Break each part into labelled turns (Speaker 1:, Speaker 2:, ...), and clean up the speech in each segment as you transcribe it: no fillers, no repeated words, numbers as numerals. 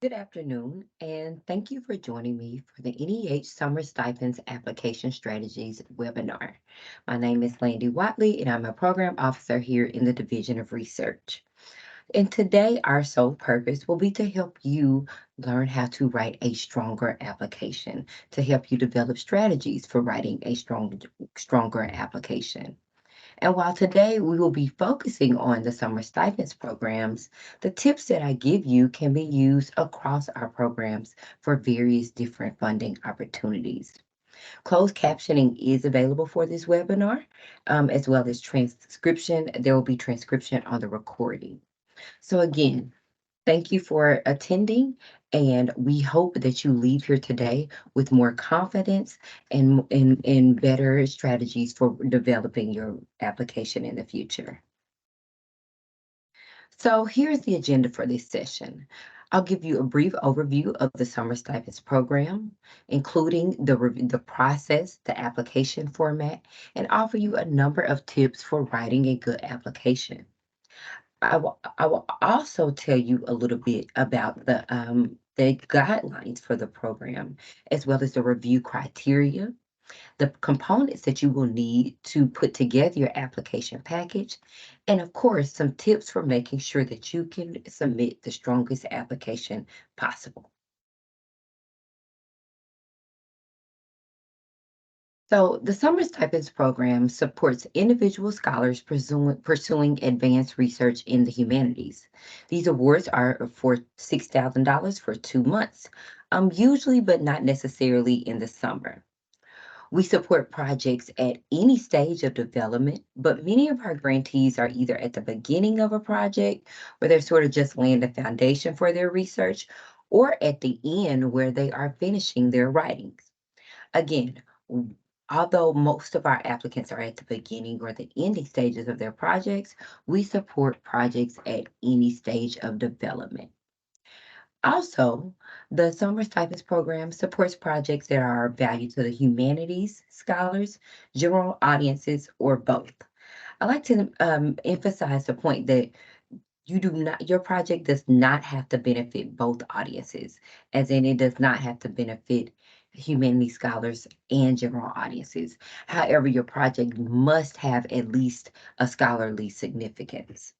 Speaker 1: Good afternoon, and thank you for joining me for the NEH Summer Stipends Application Strategies webinar. My name is Landy Watley, and I'm a program officer here in the Division of Research. And today, our sole purpose will be to help you learn how to write a stronger application, to help you develop strategies for writing a stronger application. And while today we will be focusing on the summer stipends programs, the tips that I give you can be used across our programs for various different funding opportunities. Closed captioning is available for this webinar, as well as transcription. There will be transcription on the recording. So again, thank you for attending, and we hope that you leave here today with more confidence and better strategies for developing your application in the future. So here's the agenda for this session. I'll give you a brief overview of the Summer Stipends program, including the process, the application format, and offer you a number of tips for writing a good application. I will also tell you a little bit about the guidelines for the program, as well as the review criteria, the components that you will need to put together your application package, and of course, some tips for making sure that you can submit the strongest application possible. So, the Summer Stipends program supports individual scholars pursuing advanced research in the humanities. These awards are for $6,000 for 2 months, usually, but not necessarily in the summer. We support projects at any stage of development, but many of our grantees are either at the beginning of a project, where they're sort of just laying the foundation for their research, or at the end where they are finishing their writings. Again, although most of our applicants are at the beginning or the ending stages of their projects, we support projects at any stage of development. Also, the Summer Stipends program supports projects that are of value to the humanities, scholars, general audiences, or both. I like to emphasize the point that your project does not have to benefit both audiences, as in it does not have to benefit humanity scholars and general audiences. However, your project must have at least a scholarly significance.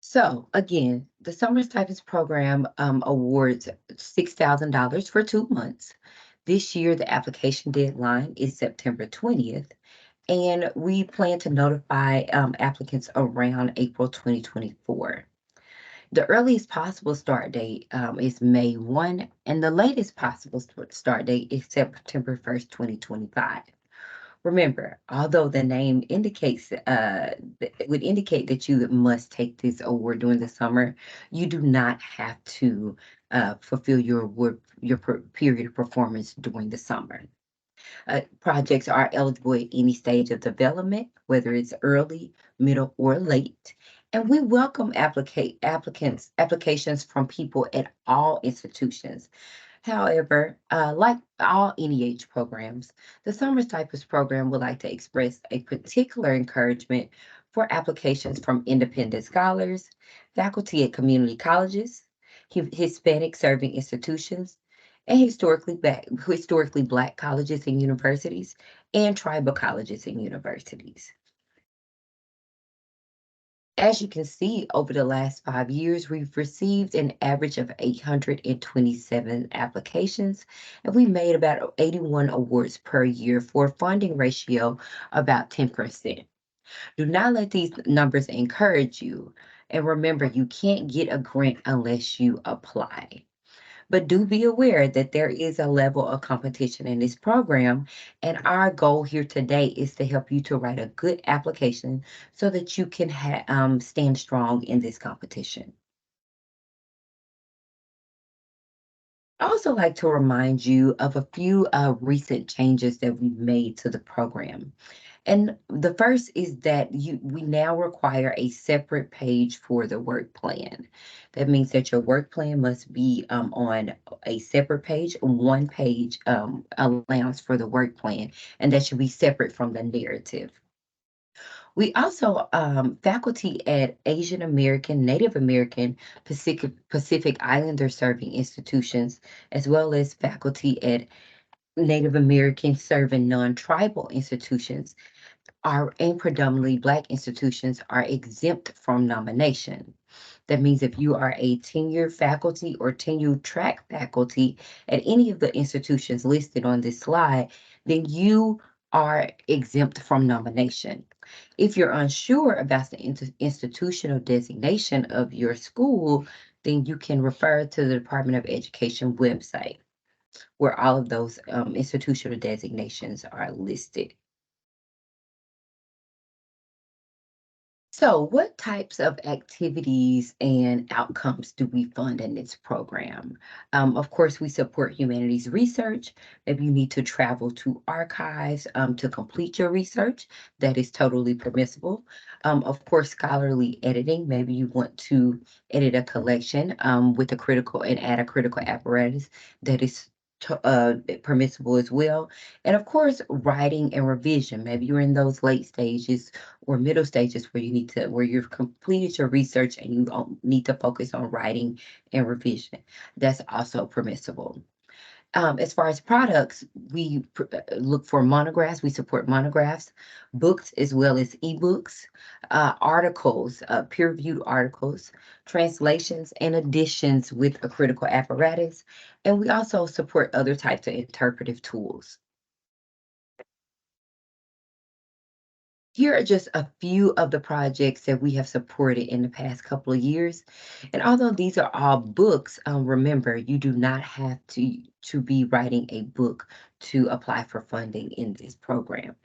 Speaker 1: So again, the Summer Stipends program awards $6,000 for 2 months. This year, the application deadline is September 20th, and we plan to notify applicants around April 2024. The earliest possible start date is May 1, and the latest possible start date is September 1st, 2025. Remember, although the name indicates would indicate that you must take this award during the summer, you do not have to fulfill your award, period of performance during the summer. Projects are eligible at any stage of development, whether it's early, middle, or late. And we welcome applications from people at all institutions. However, like all NEH programs, the Summer Stipends program would like to express a particular encouragement for applications from independent scholars, faculty at community colleges, Hispanic serving institutions, and historically black colleges and universities, and tribal colleges and universities. As you can see, over the last 5 years, we've received an average of 827 applications, and we made about 81 awards per year for a funding ratio about 10%. Do not let these numbers encourage you. And remember, you can't get a grant unless you apply. But do be aware that there is a level of competition in this program, and our goal here today is to help you to write a good application so that you can stand strong in this competition. I also like to remind you of a few recent changes that we've made to the program. And the first is that we now require a separate page for the work plan. That means that your work plan must be on a separate page, one page allowance for the work plan, and that should be separate from the narrative. We also faculty at Asian American, Native American, Pacific Islander serving institutions, as well as faculty at Native American serving non-tribal institutions are and predominantly Black institutions are exempt from nomination. That means if you are a tenured faculty or tenured track faculty at any of the institutions listed on this slide, then you are exempt from nomination. If you're unsure about the institutional designation of your school, then you can refer to the Department of Education website where all of those institutional designations are listed. So, what types of activities and outcomes do we fund in this program? Of course, we support humanities research. If you need to travel to archives to complete your research, that is totally permissible. Of course, scholarly editing. Maybe you want to edit a collection with a critical and add a critical apparatus that is permissible as well. And of course, writing and revision. Maybe you're in those late stages or middle stages where where you've completed your research and you need to focus on writing and revision. That's also permissible. As far as products, we look for monographs. We support monographs, books as well as ebooks, articles, peer-reviewed articles, translations, and editions with a critical apparatus. And we also support other types of interpretive tools. Here are just a few of the projects that we have supported in the past couple of years. And although these are all books, remember, you do not have to be writing a book to apply for funding in this program.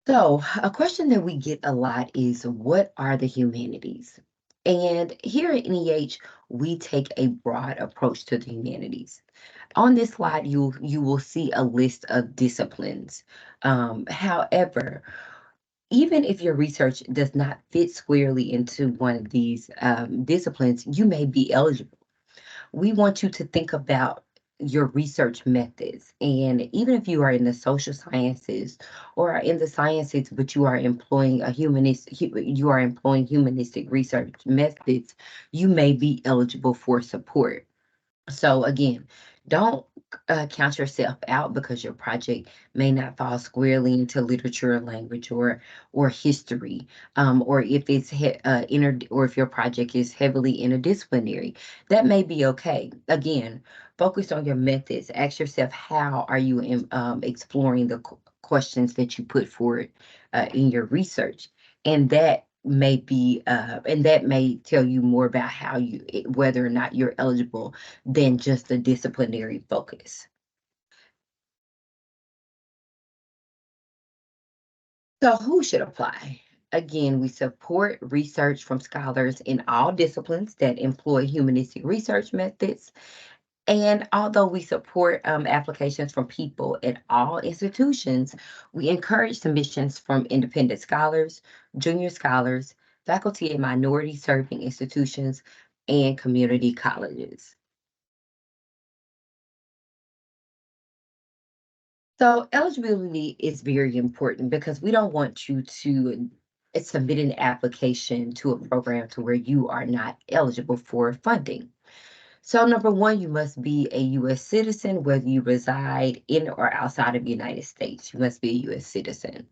Speaker 1: So, a question that we get a lot is what are the humanities? And here at NEH, we take a broad approach to the humanities. On this slide, you will see a list of disciplines. However, even if your research does not fit squarely into one of these disciplines, you may be eligible. We want you to think about your research methods. And even if you are in the social sciences or are in the sciences, but you are employing you are employing humanistic research methods, you may be eligible for support. So again, don't count yourself out because your project may not fall squarely into literature or language or history, or if it's or if your project is heavily interdisciplinary, that may be okay. Again, focus on your methods. Ask yourself how are you exploring the questions that you put forward in your research, and that may tell you more about whether or not you're eligible than just a disciplinary focus. So, who should apply? Again, we support research from scholars in all disciplines that employ humanistic research methods. And although we support applications from people at all institutions, we encourage submissions from independent scholars, junior scholars, faculty and minority serving institutions, and community colleges. So eligibility is very important because we don't want you to submit an application to a program to where you are not eligible for funding. So number one, you must be a U.S. citizen, whether you reside in or outside of the United States. You must be a U.S. citizen.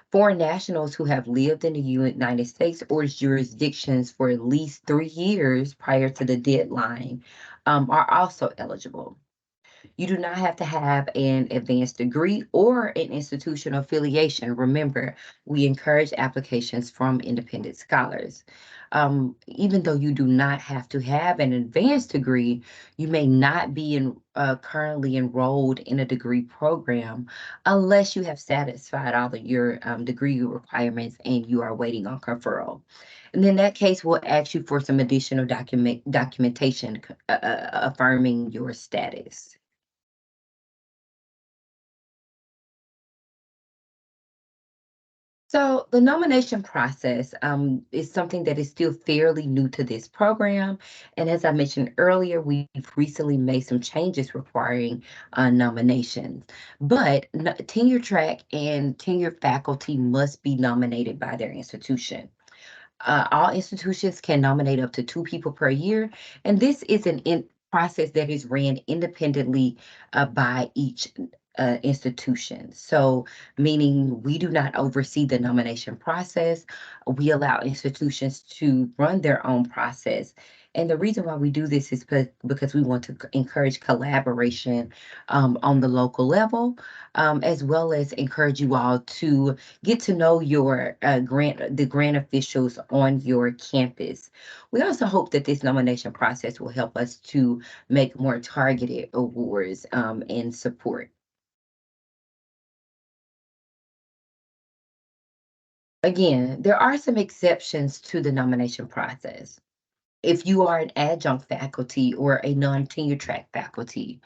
Speaker 1: Foreign nationals who have lived in the United States or its jurisdictions for at least 3 years prior to the deadline are also eligible. You do not have to have an advanced degree or an institutional affiliation. Remember, we encourage applications from independent scholars. Even though you do not have to have an advanced degree, you may not be currently enrolled in a degree program unless you have satisfied all of your degree requirements and you are waiting on conferral. And in that case, we'll ask you for some additional documentation affirming your status. So the nomination process is something that is still fairly new to this program. And as I mentioned earlier, we've recently made some changes requiring nominations. But tenure track and tenure faculty must be nominated by their institution. All institutions can nominate up to two people per year, and this is an process that is ran independently by each institution. So, meaning we do not oversee the nomination process. We allow institutions to run their own process. And the reason why we do this is because we want to encourage collaboration on the local level, as well as encourage you all to get to know your the grant officials on your campus. We also hope that this nomination process will help us to make more targeted awards and support. Again, there are some exceptions to the nomination process. If you are an adjunct faculty or a non-tenure track faculty,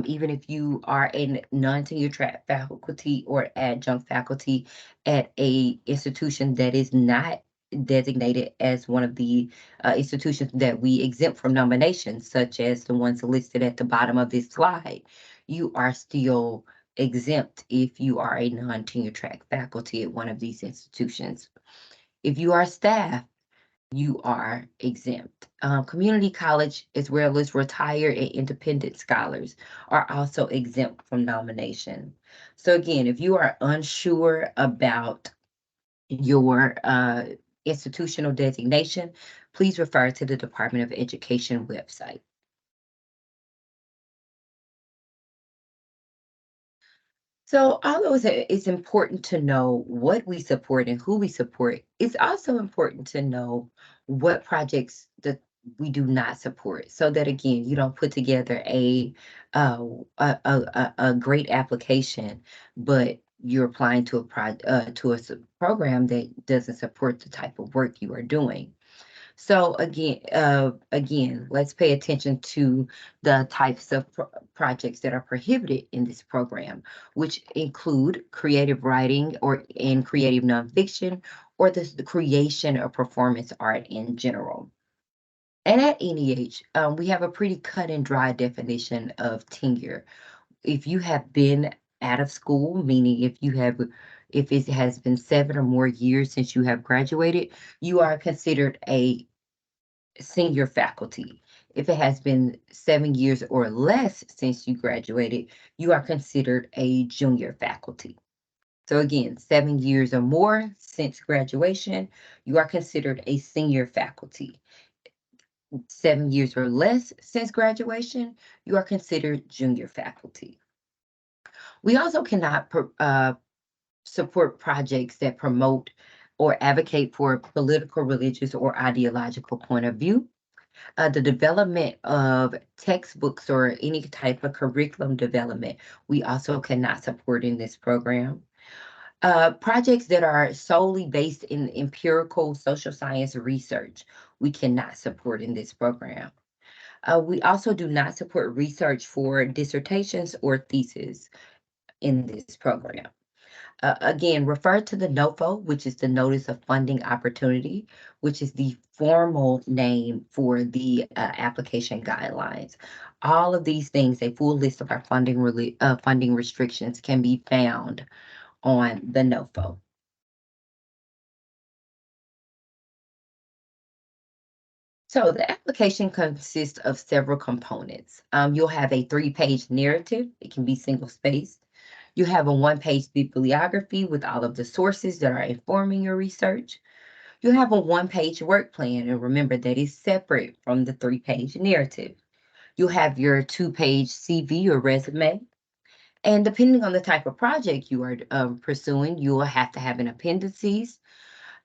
Speaker 1: even if you are a non-tenure track faculty or adjunct faculty at a institution that is not designated as one of the institutions that we exempt from nominations, such as the ones listed at the bottom of this slide, you are still exempt if you are a non-tenure track faculty at one of these institutions. If you are staff, you are exempt. Community college, as well as retired and independent scholars, are also exempt from nomination. So, again, if you are unsure about your institutional designation, please refer to the Department of Education website. So, although it's important to know what we support and who we support, it's also important to know what projects that we do not support, so that again, you don't put together uh, a great application, but you're applying to a program that doesn't support the type of work you are doing. So again, let's pay attention to the types of projects that are prohibited in this program, which include creative writing or in creative nonfiction, or the creation of performance art in general. And at NEH, we have a pretty cut and dry definition of tenure. If you have been out of school, meaning if it has been 7 or more years since you have graduated, you are considered a senior faculty. If it has been 7 years or less since you graduated, you are considered a junior faculty. So again, 7 years or more since graduation, you are considered a senior faculty. 7 years or less since graduation, you are considered junior faculty. We also cannot support projects that promote or advocate for a political, religious, or ideological point of view. The development of textbooks or any type of curriculum development, we also cannot support in this program. Projects that are solely based in empirical social science research, we cannot support in this program. We also do not support research for dissertations or theses in this program. Again, refer to the NOFO, which is the Notice of Funding Opportunity, which is the formal name for the application guidelines. All of these things, a full list of our funding restrictions can be found on the NOFO. So the application consists of several components. You'll have a 3-page narrative. It can be single spaced. You have a 1-page bibliography with all of the sources that are informing your research. You have a 1-page work plan, and remember that is separate from the 3-page narrative. You'll have your 2-page CV or resume. And depending on the type of project you are pursuing, you will have to have an appendices.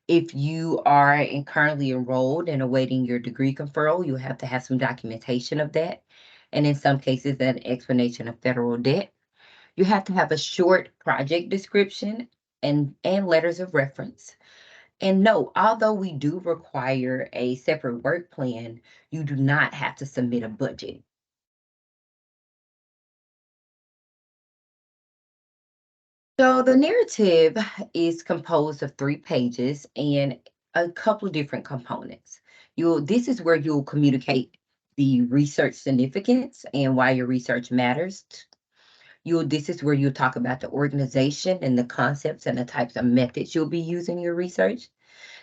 Speaker 1: If you are currently enrolled and awaiting your degree conferral, you'll have to have some documentation of that. And in some cases, an explanation of federal debt. You have to have a short project description and letters of reference. And no, although we do require a separate work plan, you do not have to submit a budget. So the narrative is composed of 3 pages and a couple of different components. This is where you'll communicate the research significance and why your research matters. This is where you'll talk about the organization and the concepts and the types of methods you'll be using in your research.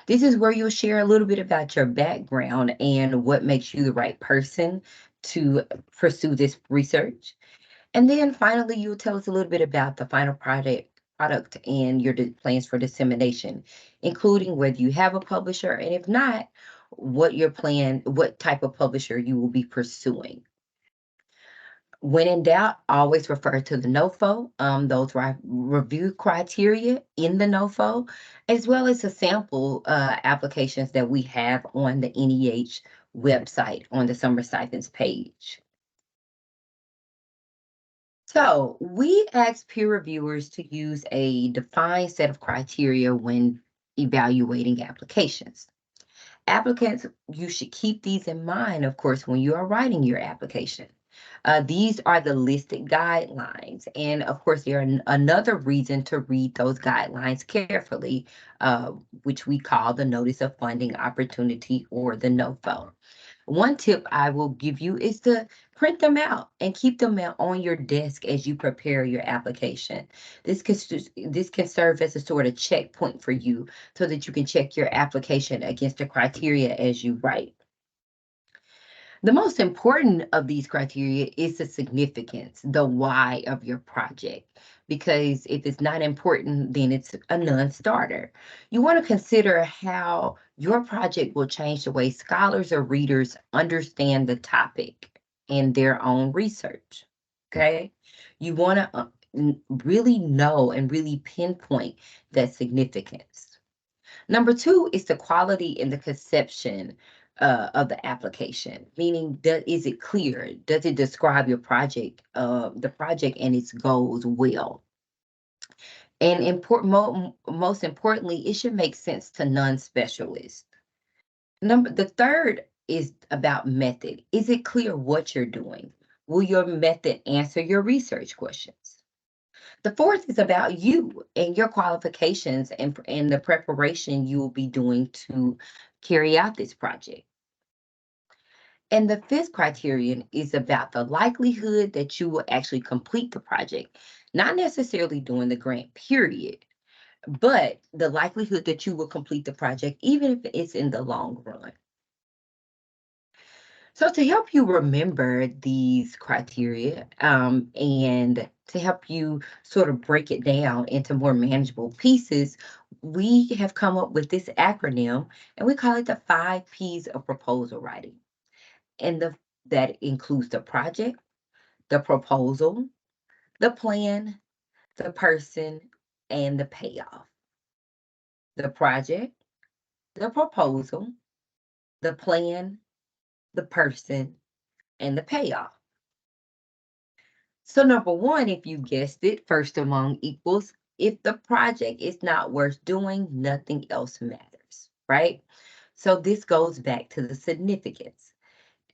Speaker 1: This is where you'll share a little bit about your background and what makes you the right person to pursue this research. And then finally, you'll tell us a little bit about the final product and your plans for dissemination, including whether you have a publisher, and if not, what type of publisher you will be pursuing. When in doubt, always refer to the NOFO, those review criteria in the NOFO, as well as the sample applications that we have on the NEH website on the Summer Stipends page. So we ask peer reviewers to use a defined set of criteria when evaluating applications. Applicants, you should keep these in mind, of course, when you are writing your application. These are the listed guidelines. And of course, there are another reason to read those guidelines carefully, which we call the Notice of Funding Opportunity or the NOFO. One tip I will give you is to print them out and keep them out on your desk as you prepare your application. This can serve as a sort of checkpoint for you so that you can check your application against the criteria as you write. The most important of these criteria is the significance, the why of your project. Because if it's not important, then it's a non-starter. You want to consider how your project will change the way scholars or readers understand the topic in their own research. Okay? You want to really know and really pinpoint that significance. Number two is the quality and the conception of the application, meaning is it clear? Does it describe your project, the project and its goals well? And most importantly, it should make sense to non-specialists. The third is about method. Is it clear what you're doing? Will your method answer your research questions? The fourth is about you and your qualifications and the preparation you will be doing to carry out this project. And the fifth criterion is about the likelihood that you will actually complete the project, not necessarily during the grant period, but the likelihood that you will complete the project, even if it's in the long run. So to help you remember these criteria and to help you sort of break it down into more manageable pieces, we have come up with this acronym and we call it the 5 Ps of proposal writing. And that includes the project, the proposal, the plan, the person, and the payoff. The project, the proposal, the plan, the person, and the payoff. So number one, if you guessed it, first among equals, if the project is not worth doing, nothing else matters, right? So this goes back to the significance.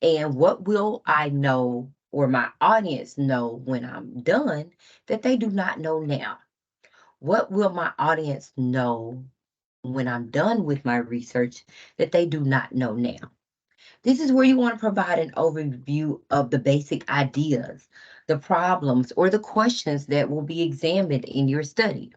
Speaker 1: And what will I know or my audience know when I'm done that they do not know now? What will my audience know when I'm done with my research that they do not know now? This is where you want to provide an overview of the basic ideas, the problems, or the questions that will be examined in your study.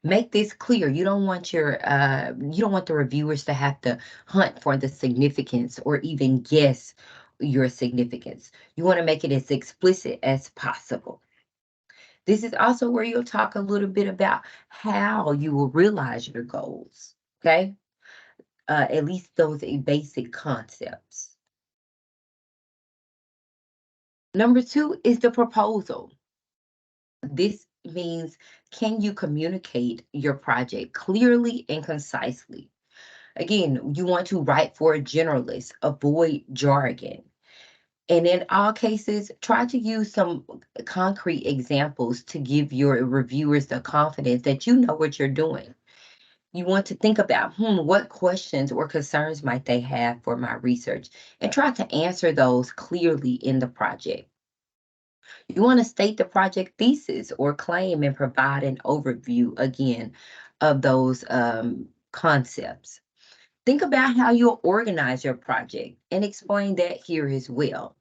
Speaker 1: Make this clear. You don't want the reviewers to have to hunt for the significance or even guess your significance. You want to make it as explicit as possible. This is also where you'll talk a little bit about how you will realize your goals. Okay, at least those basic concepts. Number two is the proposal. This means, can you communicate your project clearly and concisely? Again, you want to write for a generalist, avoid jargon. And in all cases, try to use some concrete examples to give your reviewers the confidence that you know what you're doing. You want to think about, what questions or concerns might they have for my research, and try to answer those clearly in the project. You want to state the project thesis or claim and provide an overview again of those concepts. Think about how you'll organize your project and explain that here as well.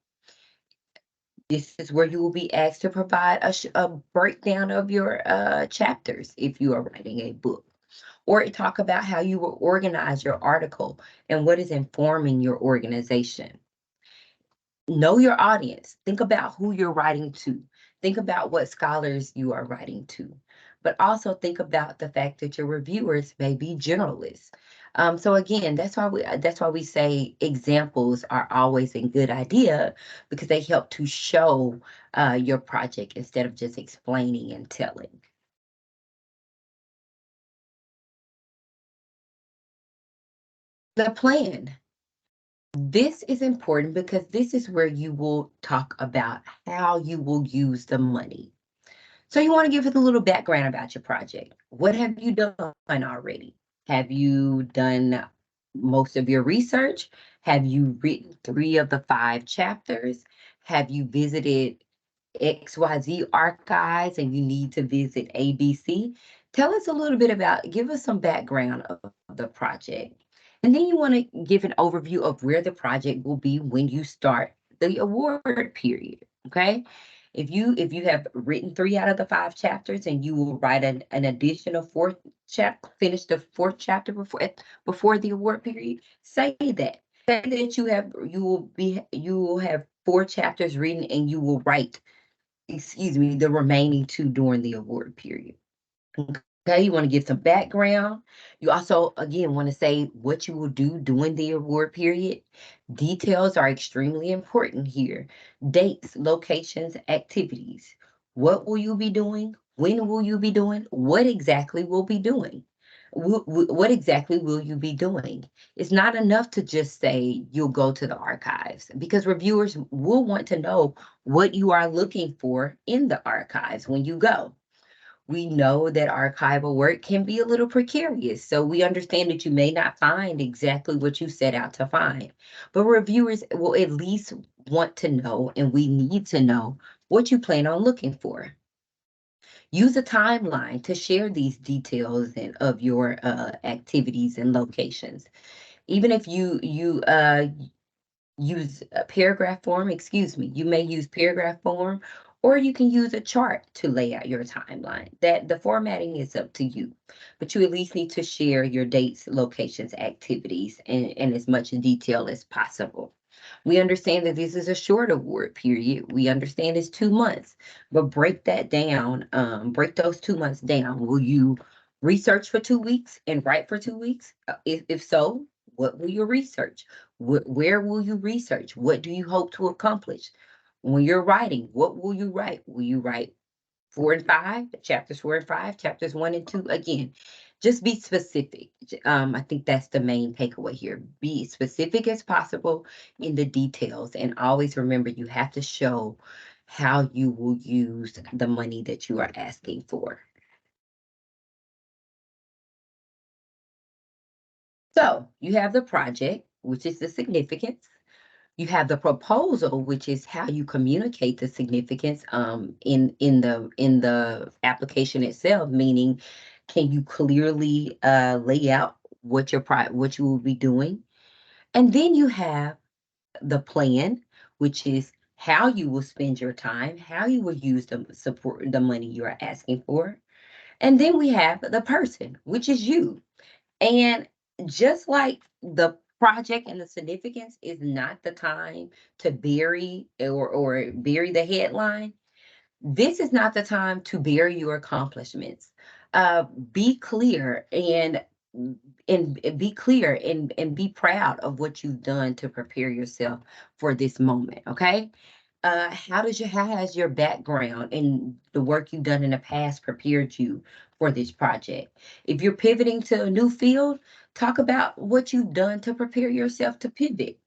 Speaker 1: This is where you will be asked to provide a breakdown of your chapters if you are writing a book, or talk about how you will organize your article and what is informing your organization. Know your audience. Think about who you're writing to. Think about what scholars you are writing to. But also think about the fact that your reviewers may be generalists. So again, that's why we say examples are always a good idea because they help to show your project instead of just explaining and telling. The plan. This is important because this is where you will talk about how you will use the money. So you want to give it a little background about your project. What have you done already? Have you done most of your research? Have you written 3 of the 5 chapters? Have you visited XYZ archives and you need to visit ABC? Tell us a little bit about, give us some background of the project. And then you want to give an overview of where the project will be when you start the award period. Okay. If you have written 3 out of the 5 chapters and you will write an additional fourth chapter, finish the 4th chapter before the award period, say that. Say that you will have 4 chapters written and you will write, excuse me, the remaining 2 during the award period. Okay, you want to give some background. You also, again, want to say what you will do during the award period. Details are extremely important here. Dates, locations, activities. What will you be doing? When will you be doing? What exactly will be doing? What exactly will you be doing? It's not enough to just say you'll go to the archives because reviewers will want to know what you are looking for in the archives when you go. We know that archival work can be a little precarious, so we understand that you may not find exactly what you set out to find. But reviewers will at least want to know, and we need to know what you plan on looking for. Use a timeline to share these details of your activities and locations. Even if you use a paragraph form, excuse me, you may use paragraph form, or you can use a chart to lay out your timeline. That the formatting is up to you, but you at least need to share your dates, locations, activities, and as much detail as possible. We understand that this is a short award period. We understand it's 2 months, but break that down. Break those 2 months down. Will you research for 2 weeks and write for 2 weeks? If so, what will you research? Where will you research? What do you hope to accomplish? When you're writing, what will you write? Will you write 4 and 5, chapters 4 and 5, chapters 1 and 2? Again, just be specific. I think that's the main takeaway here. Be specific as possible in the details, and always remember you have to show how you will use the money that you are asking for. So you have the project, which is the significance. You have the proposal, which is how you communicate the significance in the application itself, meaning can you clearly lay out what you will be doing? And then you have the plan, which is how you will spend your time, how you will use the money you are asking for. And then we have the person, which is you. And just like the project and the significance is not the time to bury or bury the headline, this is not the time to bury your accomplishments. Be clear and be clear and be proud of what you've done to prepare yourself for this moment. Okay. How has your background and the work you've done in the past prepared you for this project? If you're pivoting to a new field, talk about what you've done to prepare yourself to pivot.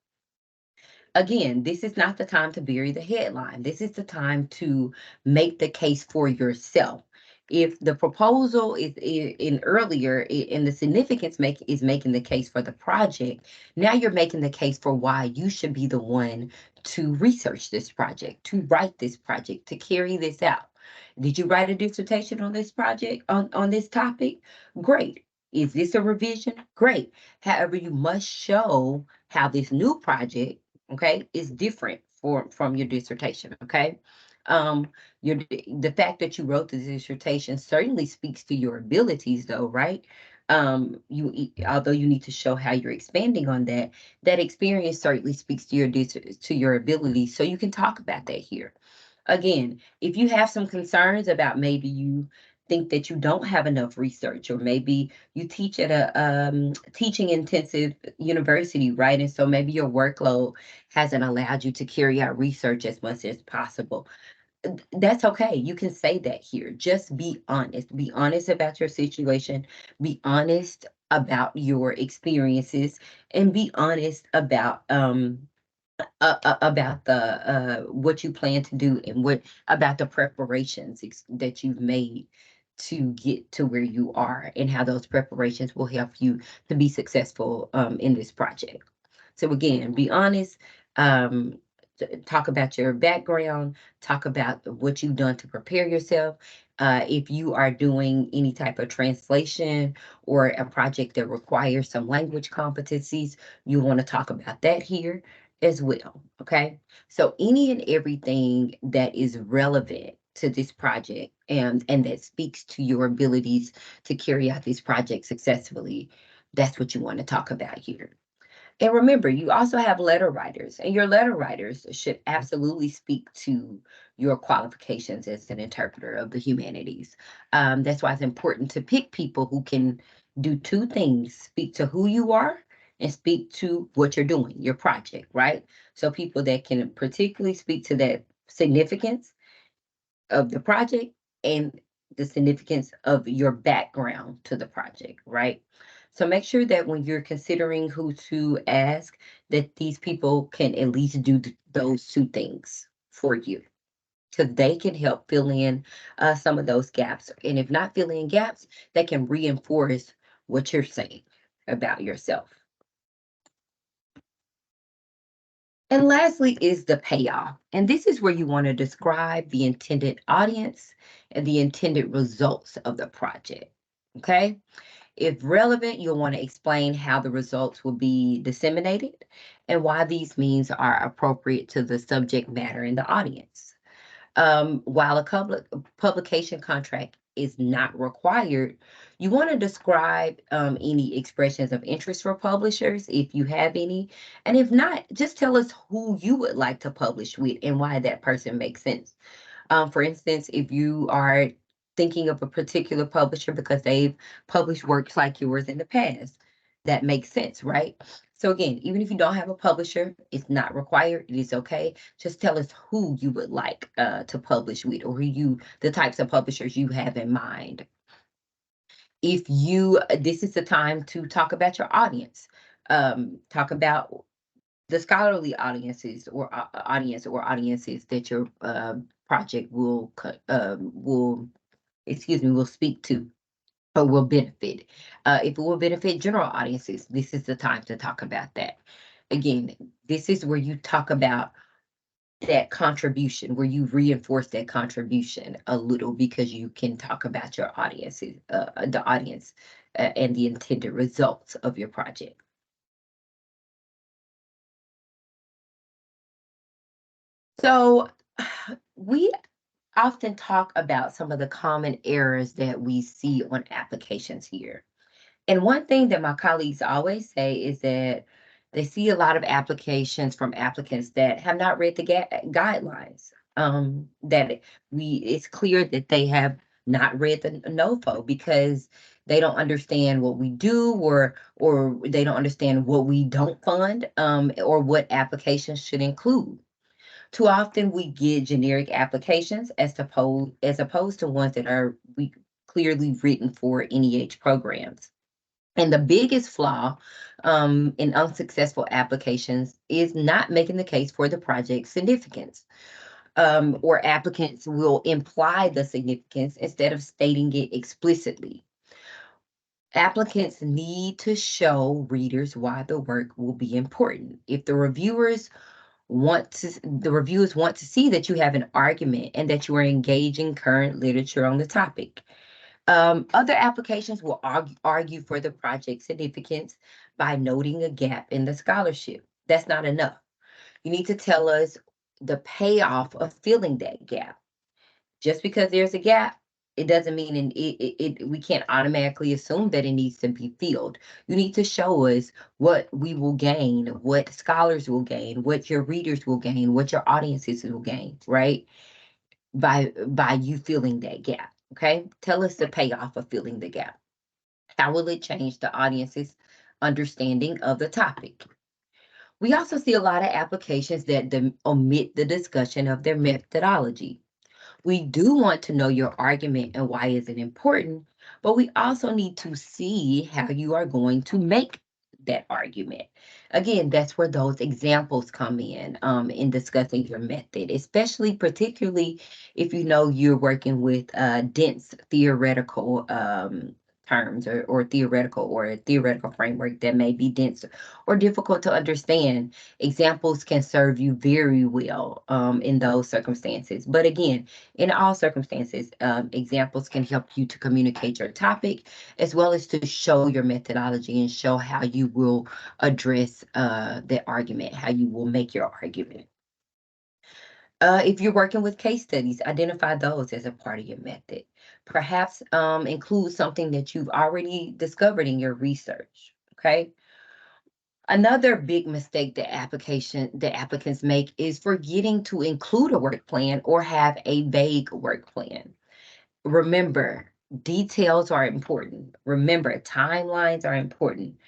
Speaker 1: Again, this is not the time to bury the headline. This is the time to make the case for yourself. If the proposal is in earlier and the significance is making the case for the project, now you're making the case for why you should be the one to research this project, to write this project, to carry this out. Did you write a dissertation on this project, on this topic? Great. Is this a revision? Great. However, you must show how this new project, okay, is different from your dissertation, okay? Um, the fact that you wrote the dissertation certainly speaks to your abilities, though, right? Although you need to show how you're expanding on that, that experience certainly speaks to your abilities, so you can talk about that here. Again, if you have some concerns about maybe you think that you don't have enough research, or maybe you teach at a teaching intensive university, right? And so maybe your workload hasn't allowed you to carry out research as much as possible. That's okay. You can say that here. Just be honest. Be honest about your situation. Be honest about your experiences, and be honest about the what you plan to do, and what about the preparations that you've made to get to where you are, and how those preparations will help you to be successful in this project. So again, be honest. Um, Talk about your background. Talk about what you've done to prepare yourself. If you are doing any type of translation or a project that requires some language competencies, you want to talk about that here as well. Okay. So any and everything that is relevant to this project, and that speaks to your abilities to carry out this project successfully, that's what you want to talk about here. And remember, you also have letter writers, and your letter writers should absolutely speak to your qualifications as an interpreter of the humanities. That's why it's important to pick people who can do two things: speak to who you are and speak to what you're doing, your project, right? So people that can particularly speak to that significance of the project, and the significance of your background to the project, right? So make sure that when you're considering who to ask, that these people can at least do those two things for you, because they can help fill in some of those gaps. And if not fill in gaps, they can reinforce what you're saying about yourself. And lastly is the payoff. And this is where you want to describe the intended audience and the intended results of the project. Okay. If relevant, you'll want to explain how the results will be disseminated and why these means are appropriate to the subject matter and the audience. While a publication contract is not required, you want to describe any expressions of interest for publishers, if you have any. And if not, just tell us who you would like to publish with and why that person makes sense. For instance, if you are thinking of a particular publisher because they've published works like yours in the past, that makes sense, right? So again, even if you don't have a publisher, it's not required. It is okay. Just tell us who you would like to publish with, or the types of publishers you have in mind. This is the time to talk about your audience. Talk about the scholarly audiences, or audiences that your project will speak to or will benefit. If it will benefit general audiences, this is the time to talk about that. Again, this is where you talk about that contribution, where you reinforce that contribution a little, because you can talk about your audiences, the audience, and the intended results of your project. So we often talk about some of the common errors that we see on applications here. And one thing that my colleagues always say is that they see a lot of applications from applicants that have not read the guidelines. That it's clear that they have not read the NOFO, because they don't understand what we do, or they don't understand what we don't fund, or what applications should include. Too often we get generic applications as opposed to ones that are clearly written for NEH programs. And the biggest flaw in unsuccessful applications is not making the case for the project's significance. or applicants will imply the significance instead of stating it explicitly. Applicants need to show readers why the work will be important. If the reviewers want to see that you have an argument and that you are engaging current literature on the topic. Other applications will argue for the project's significance by noting a gap in the scholarship. That's not enough. You need to tell us the payoff of filling that gap. Just because there's a gap, it doesn't mean we can't automatically assume that it needs to be filled. You need to show us what we will gain, what scholars will gain, what your readers will gain, what your audiences will gain, right? By you filling that gap. Okay. Tell us the payoff of filling the gap. How will it change the audience's understanding of the topic? We also see a lot of applications that omit the discussion of their methodology. We do want to know your argument and why is it important, but we also need to see how you are going to make that argument. Again, that's where those examples come in discussing your method, especially particularly if you know you're working with dense theoretical terms or a theoretical framework that may be dense or difficult to understand. Examples can serve you very well in those circumstances. But again, in all circumstances, examples can help you to communicate your topic as well as to show your methodology and show how you will address the argument, how you will make your argument. If you're working with case studies, identify those as a part of your method. Perhaps include something that you've already discovered in your research. Okay. Another big mistake that applicants make is forgetting to include a work plan or have a vague work plan. Remember, details are important. Remember, timelines are important.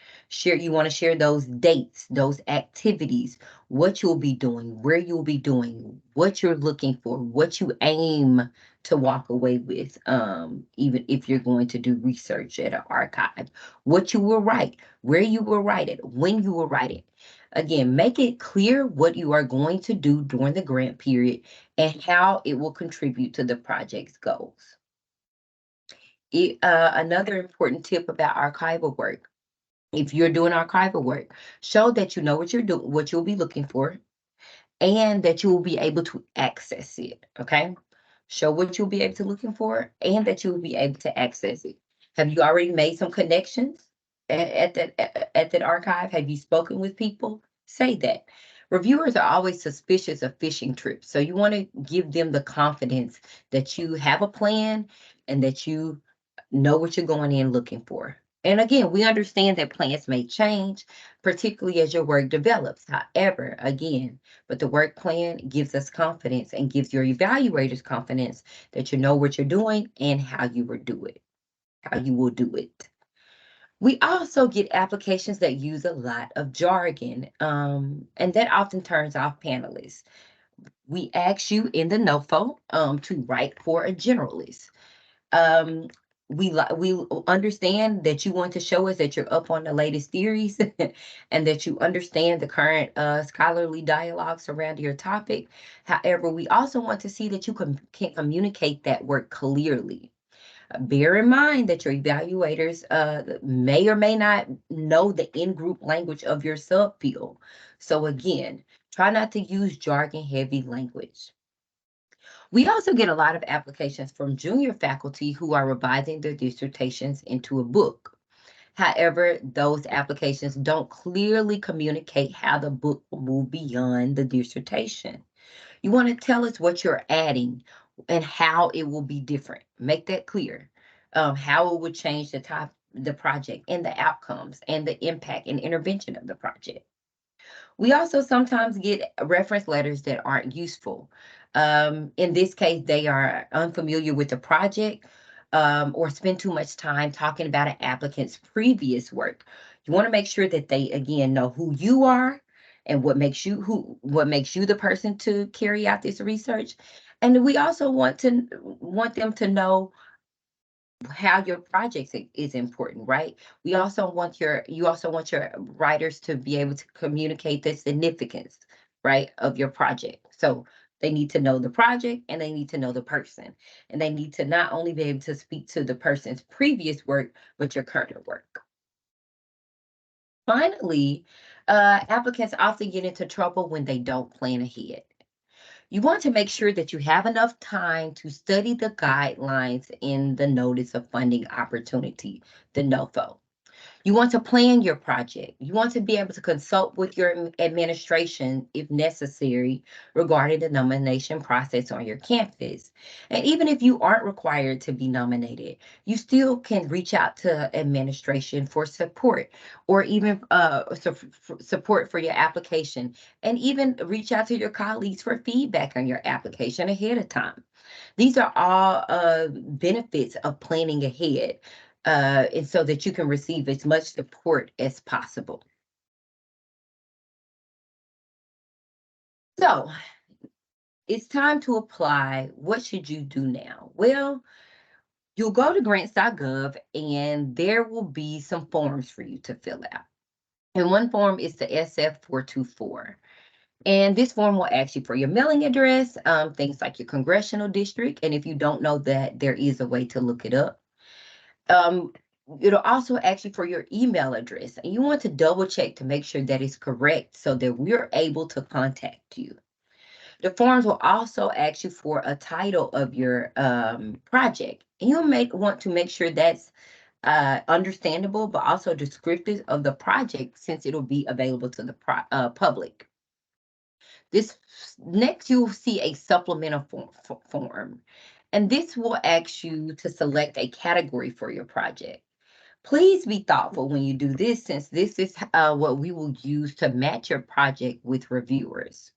Speaker 1: You want to share those dates, those activities, what you'll be doing, where you'll be doing, what you're looking for, what you aim to walk away with, even if you're going to do research at an archive, what you will write, where you will write it, when you will write it. Again, make it clear what you are going to do during the grant period and how it will contribute to the project's goals. Another important tip about archival work: if you're doing archival work, show that you know what you're doing, what you'll be looking for, and that you will be able to access it. Okay, show what you'll be able to looking for, and that you will be able to access it. Have you already made some connections at that archive? Have you spoken with people? Say that. Reviewers are always suspicious of fishing trips, so you want to give them the confidence that you have a plan and that you know what you're going in looking for. And again, we understand that plans may change, particularly as your work develops. However, again, but the work plan gives us confidence and gives your evaluators confidence that you know what you're doing and how you will do it, how you will do it. We also get applications that use a lot of jargon, and that often turns off panelists. We ask you in the NOFO to write for a generalist. Um, we understand that you want to show us that you're up on the latest theories and that you understand the current scholarly dialogue surrounding your topic. However, we also want to see that you can communicate that work clearly. Bear in mind that your evaluators may or may not know the in-group language of your subfield. So again, try not to use jargon-heavy language. We also get a lot of applications from junior faculty who are revising their dissertations into a book. However, those applications don't clearly communicate how the book will move beyond the dissertation. You want to tell us what you're adding and how it will be different. Make that clear. How it would change the project and the outcomes and the impact and intervention of the project. We also sometimes get reference letters that aren't useful. In this case, they are unfamiliar with the project or spend too much time talking about an applicant's previous work. You want to make sure that they, again, know who you are and what makes you the person to carry out this research. And we also want them to know how your project is important, right? You also want your writers to be able to communicate the significance, right, of your project. So They need to know the project and they need to know the person. And they need to not only be able to speak to the person's previous work, but your current work. Finally, applicants often get into trouble when they don't plan ahead. You want to make sure that you have enough time to study the guidelines in the Notice of Funding Opportunity, the NOFO. You want to plan your project. You want to be able to consult with your administration if necessary regarding the nomination process on your campus. And even if you aren't required to be nominated, you still can reach out to administration for support or even support for your application, and even reach out to your colleagues for feedback on your application ahead of time. These are all benefits of planning ahead, and so that you can receive as much support as possible. So it's time to apply. What should you do now? Well, you'll go to grants.gov and there will be some forms for you to fill out. And one form is the SF424. And this form will ask you for your mailing address, things like your congressional district. And if you don't know that, there is a way to look it up. Um, it'll also ask you for your email address, and you want to double check to make sure that it's correct so that we're able to contact you. The forms will also ask you for a title of your project, and you'll want to make sure that's understandable, but also descriptive of the project since it'll be available to the public. This next, you'll see a supplemental form, and this will ask you to select a category for your project. Please be thoughtful when you do this, since this is what we will use to match your project with reviewers.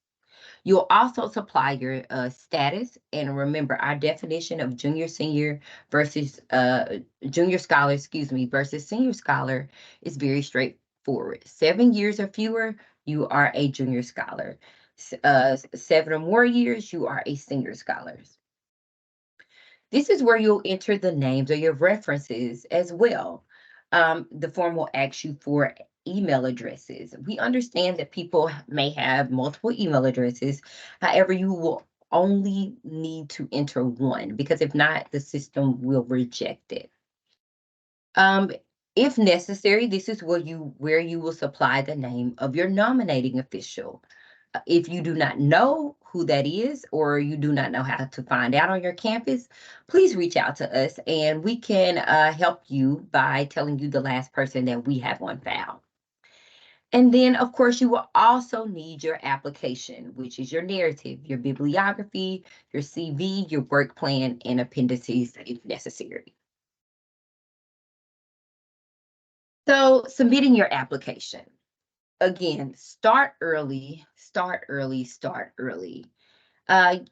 Speaker 1: You'll also supply your status, and remember our definition of senior versus junior scholar, versus senior scholar is very straightforward. 7 years or fewer, you are a junior scholar. 7 or more years, you are a senior scholar. This is where you'll enter the names of your references as well. The form will ask you for email addresses. We understand that people may have multiple email addresses. However, you will only need to enter one, because if not, the system will reject it. Um, if necessary, this is where you will supply the name of your nominating official. If you do not know who that is, or you do not know how to find out on your campus, please reach out to us and we can help you by telling you the last person that we have on file. And then, of course, you will also need your application, which is your narrative, your bibliography, your CV, your work plan, and appendices if necessary. So, submitting your application. Again, start early, start early, start early.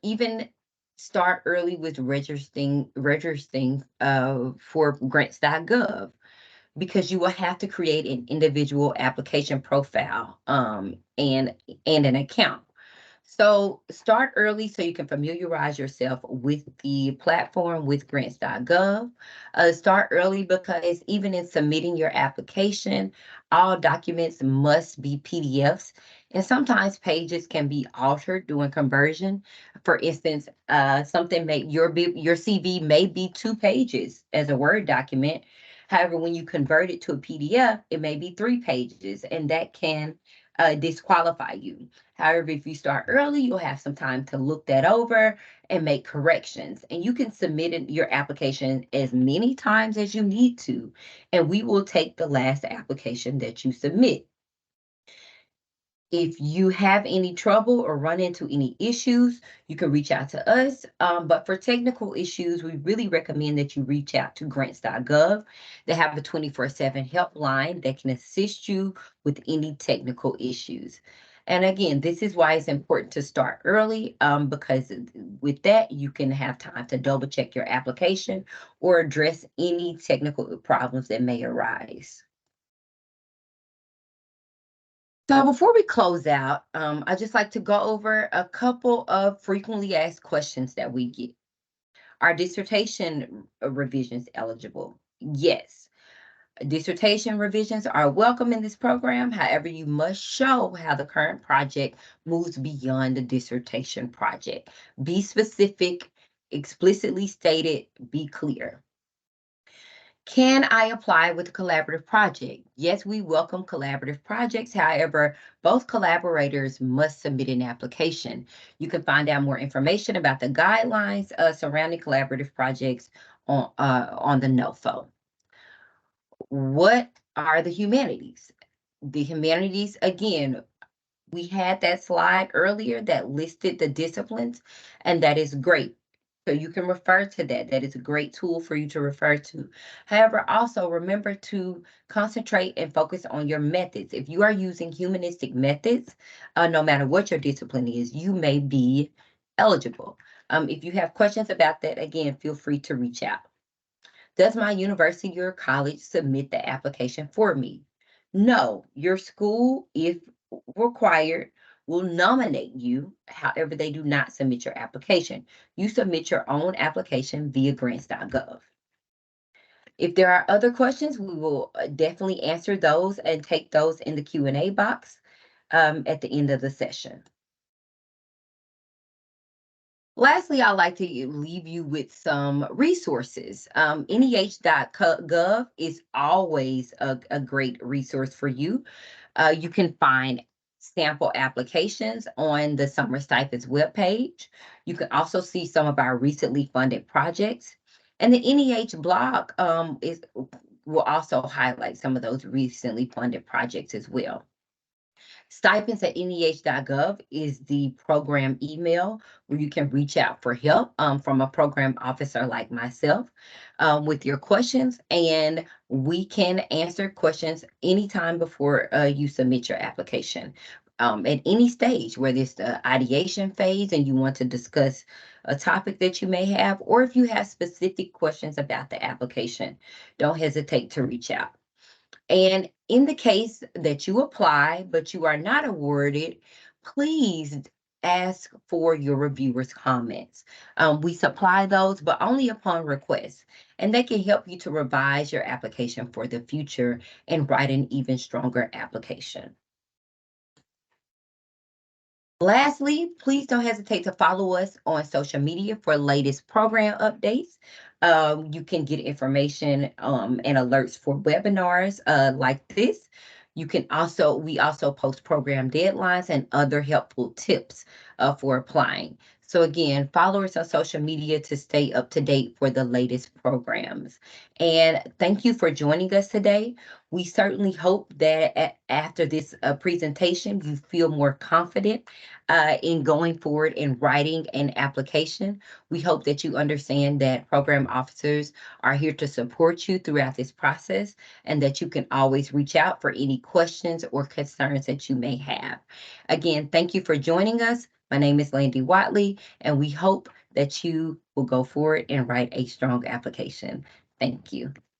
Speaker 1: Even start early with registering for grants.gov, because you will have to create an individual application profile, and an account. So start early so you can familiarize yourself with the platform with grants.gov. Start early because even in submitting your application, all documents must be PDFs, and sometimes pages can be altered during conversion. For instance, your CV may be 2 pages as a Word document. However, when you convert it to a PDF, it may be 3 pages, and that can disqualify you. However, if you start early, you'll have some time to look that over and make corrections. And you can your application as many times as you need to, and we will take the last application that you submit. If you have any trouble or run into any issues, you can reach out to us. But for technical issues, we really recommend that you reach out to grants.gov. They have a 24/7 helpline that can assist you with any technical issues. And again, this is why it's important to start early, because with that, you can have time to double check your application or address any technical problems that may arise. So before we close out, I'd just like to go over a couple of frequently asked questions that we get. Are dissertation revisions eligible? Yes. Dissertation revisions are welcome in this program. However, you must show how the current project moves beyond the dissertation project. Be specific, explicitly stated, be clear. Can I apply with a collaborative project? Yes, we welcome collaborative projects. However, both collaborators must submit an application. You can find out more information about the guidelines surrounding collaborative projects on the NOFO. What are the humanities? The humanities, again, we had that slide earlier that listed the disciplines, and that is great. So you can refer to that. That is a great tool for you to refer to. However, also remember to concentrate and focus on your methods. If you are using humanistic methods, no matter what your discipline is, you may be eligible. If you have questions about that, again, feel free to reach out. Does my university or college submit the application for me? No, your school, if required, will nominate you. However, they do not submit your application. You submit your own application via grants.gov. If there are other questions, we will definitely answer those and take those in the Q&A box at the end of the session. Lastly, I'd like to leave you with some resources. NEH.gov is always a great resource for you. You can find sample applications on the Summer Stipends webpage. You can also see some of our recently funded projects. And the NEH blog will also highlight some of those recently funded projects as well. Stipends at NEH.gov is the program email where you can reach out for help from a program officer like myself with your questions, and we can answer questions anytime before you submit your application. At any stage, whether it's the ideation phase and you want to discuss a topic that you may have, or if you have specific questions about the application, don't hesitate to reach out. And in the case that you apply, but you are not awarded, please ask for your reviewer's comments. We supply those, but only upon request. And they can help you to revise your application for the future and write an even stronger application. Lastly, please don't hesitate to follow us on social media for latest program updates. You can get information and alerts for webinars like this. We also post program deadlines and other helpful tips for applying. So again, follow us on social media to stay up to date for the latest programs. And thank you for joining us today. We certainly hope that after this presentation, you feel more confident in going forward in writing an application. We hope that you understand that program officers are here to support you throughout this process and that you can always reach out for any questions or concerns that you may have. Again, thank you for joining us. My name is Landy Watley, and we hope that you will go forward and write a strong application. Thank you.